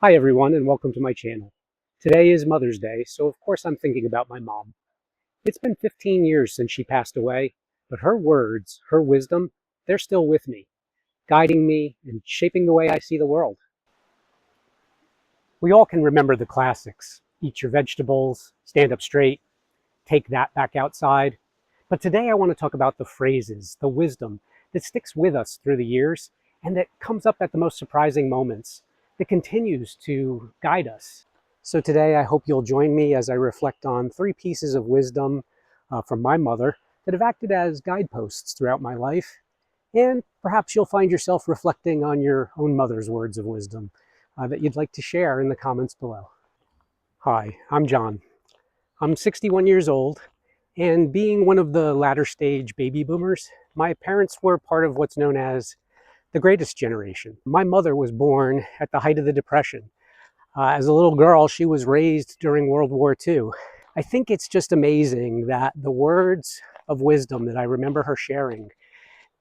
Hi everyone and welcome to my channel. Today is Mother's Day, so of course I'm thinking about my mom. It's been 15 years since she passed away, but her words, her wisdom, they're still with me, guiding me and shaping the way I see the world. We all can remember the classics. Eat your vegetables, stand up straight, take that back outside. But today I want to talk about the phrases, the wisdom that sticks with us through the years and that comes up at the most surprising moments, that continues to guide us. So today I hope you'll join me as I reflect on three pieces of wisdom from my mother that have acted as guideposts throughout my life. And perhaps you'll find yourself reflecting on your own mother's words of wisdom that you'd like to share in the comments below. Hi, I'm John. I'm 61 years old, and being one of the latter stage baby boomers, my parents were part of what's known as the greatest generation. My mother was born at the height of the Depression. As a little girl, she was raised during World War II. I think it's just amazing that the words of wisdom that I remember her sharing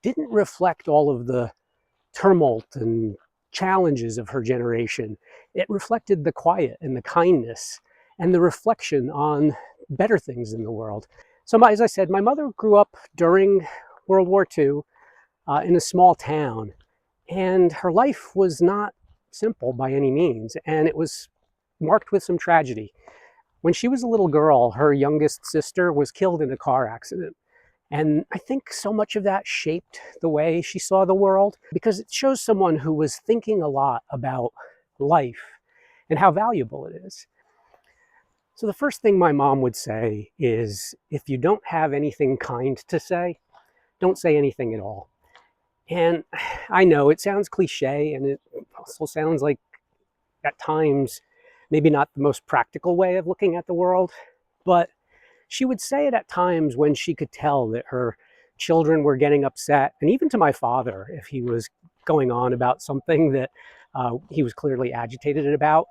didn't reflect all of the tumult and challenges of her generation. It reflected the quiet and the kindness and the reflection on better things in the world. So as I said, my mother grew up during World War II in a small town, and her life was not simple by any means, and it was marked with some tragedy. When she was a little girl, her youngest sister was killed in a car accident. And I think so much of that shaped the way she saw the world, because it shows someone who was thinking a lot about life and how valuable it is. So the first thing my mom would say is, if you don't have anything kind to say, don't say anything at all. And I know it sounds cliche, and it also sounds like at times maybe not the most practical way of looking at the world, but she would say it at times when she could tell that her children were getting upset, and even to my father, if he was going on about something that he was clearly agitated about,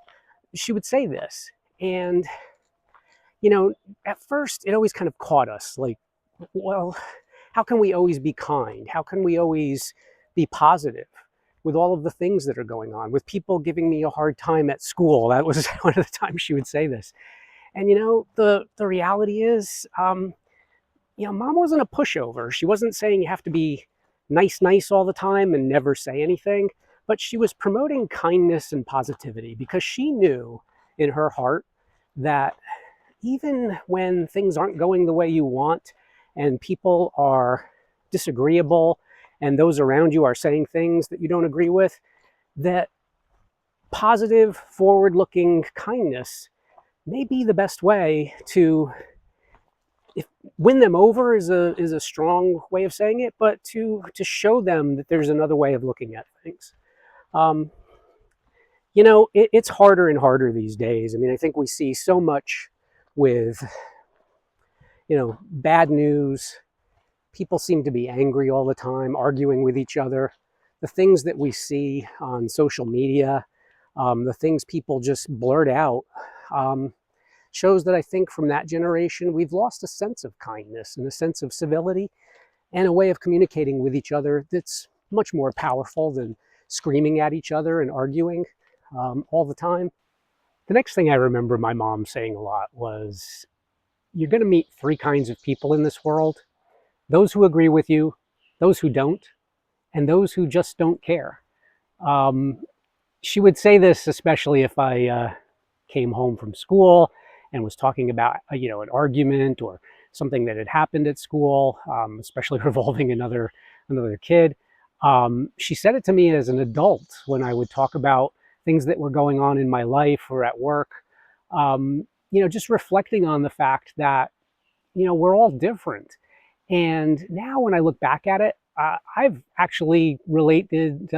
she would say this. And, at first it always kind of caught us, like, well, how can we always be kind? How can we always be positive with all of the things that are going on, with people giving me a hard time at school? That was one of the times she would say this. And the reality is, mom wasn't a pushover. She wasn't saying you have to be nice all the time and never say anything, but she was promoting kindness and positivity because she knew in her heart that even when things aren't going the way you want and people are disagreeable and those around you are saying things that you don't agree with, that positive, forward-looking kindness may be the best way to win them over is a strong way of saying it, but to show them that there's another way of looking at things. Um, it's harder and harder these days. I mean, I think we see so much with bad news. People seem to be angry all the time, arguing with each other. The things that we see on social media, the things people just blurt out, shows that I think from that generation, we've lost a sense of kindness and a sense of civility and a way of communicating with each other that's much more powerful than screaming at each other and arguing all the time. The next thing I remember my mom saying a lot was, you're going to meet three kinds of people in this world: those who agree with you, those who don't, and those who just don't care. Um, she would say this especially if I came home from school and was talking about an argument or something that had happened at school, especially revolving another kid. She said it to me as an adult when I would talk about things that were going on in my life or at work. Just reflecting on the fact that we're all different. And now when I look back at it, I've actually related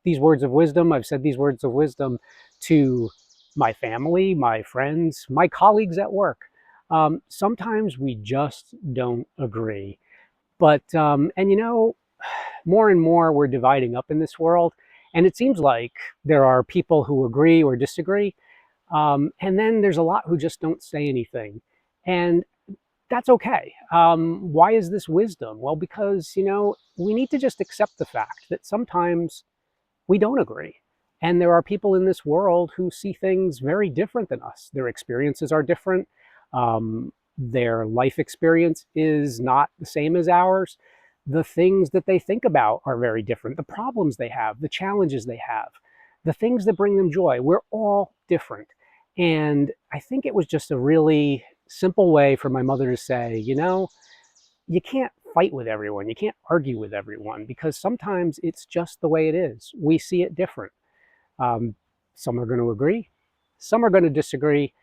these words of wisdom. I've said these words of wisdom to my family, my friends, my colleagues at work. Sometimes we just don't agree. But, more and more we're dividing up in this world. And it seems like there are people who agree or disagree. And then there's a lot who just don't say anything. And that's okay. Why is this wisdom? Well, because, we need to just accept the fact that sometimes we don't agree. And there are people in this world who see things very different than us. Their experiences are different. Their life experience is not the same as ours. The things that they think about are very different. The problems they have, the challenges they have, the things that bring them joy, we're all different. And I think it was just a really simple way for my mother to say, you know, you can't fight with everyone. You can't argue with everyone because sometimes it's just the way it is. We see it different. Um, some are going to agree, some are going to disagree,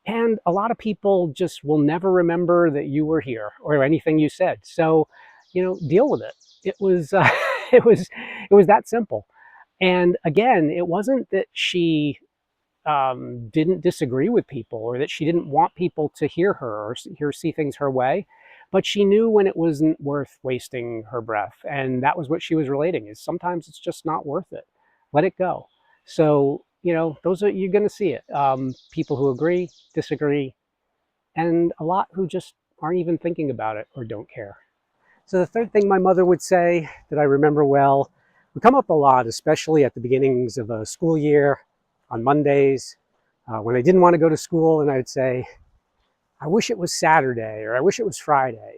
and a lot of people just will never remember that you were here or anything you said. So, you know, deal with it. It was, it was, it was that simple. And again, it wasn't that she didn't disagree with people or that she didn't want people to hear her or see things her way, but she knew when it wasn't worth wasting her breath. And that was what she was relating, is sometimes it's just not worth it. Let it go. So, you know, those are, you're going to see it. People who agree, disagree, and a lot who just aren't even thinking about it or don't care. So the third thing my mother would say that I remember well would come up a lot, especially at the beginnings of a school year on Mondays, when I didn't want to go to school, and I would say, I wish it was Saturday or I wish it was Friday.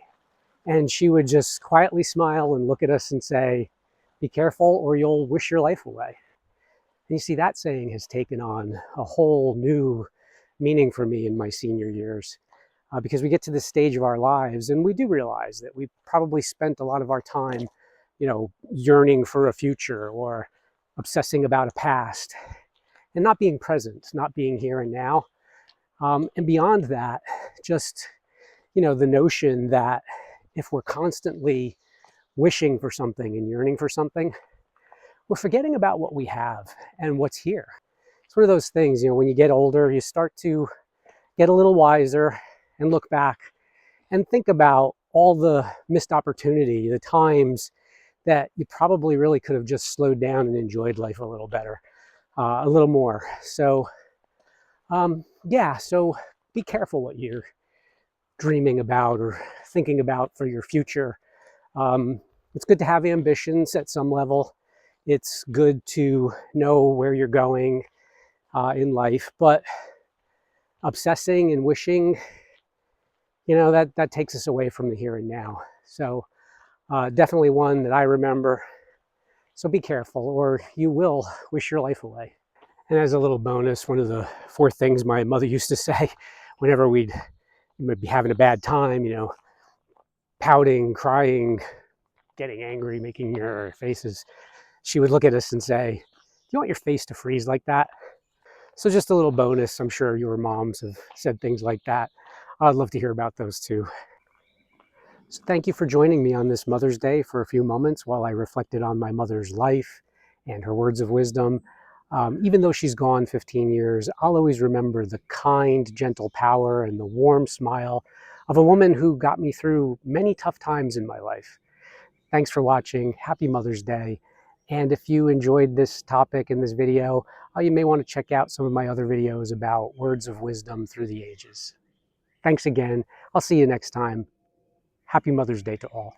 And she would just quietly smile and look at us and say, be careful or you'll wish your life away. And you see, that saying has taken on a whole new meaning for me in my senior years. Because we get to this stage of our lives and we do realize that we probably spent a lot of our time, you know, yearning for a future or obsessing about a past and not being present, not being here and now. And beyond that, just, you know, the notion that if we're constantly wishing for something and yearning for something, we're forgetting about what we have and what's here. It's one of those things, you know, when you get older, you start to get a little wiser and look back and think about all the missed opportunity, the times that you probably really could have just slowed down and enjoyed life a little better, a little more. So, yeah, so be careful what you're dreaming about or thinking about for your future. It's good to have ambitions at some level. It's good to know where you're going in life, but obsessing and wishing, you know, that takes us away from the here and now. So definitely one that I remember. So be careful or you will wish your life away. And as a little bonus, one of the four things my mother used to say whenever we'd be having a bad time, you know, pouting, crying, getting angry, making your faces, she would look at us and say, do you want your face to freeze like that? So just a little bonus. I'm sure your moms have said things like that. I'd love to hear about those too. So thank you for joining me on this Mother's Day for a few moments while I reflected on my mother's life and her words of wisdom. Even though she's gone 15 years, I'll always remember the kind, gentle power and the warm smile of a woman who got me through many tough times in my life. Thanks for watching. Happy Mother's Day. And if you enjoyed this topic in this video, you may want to check out some of my other videos about words of wisdom through the ages. Thanks again. I'll see you next time. Happy Mother's Day to all.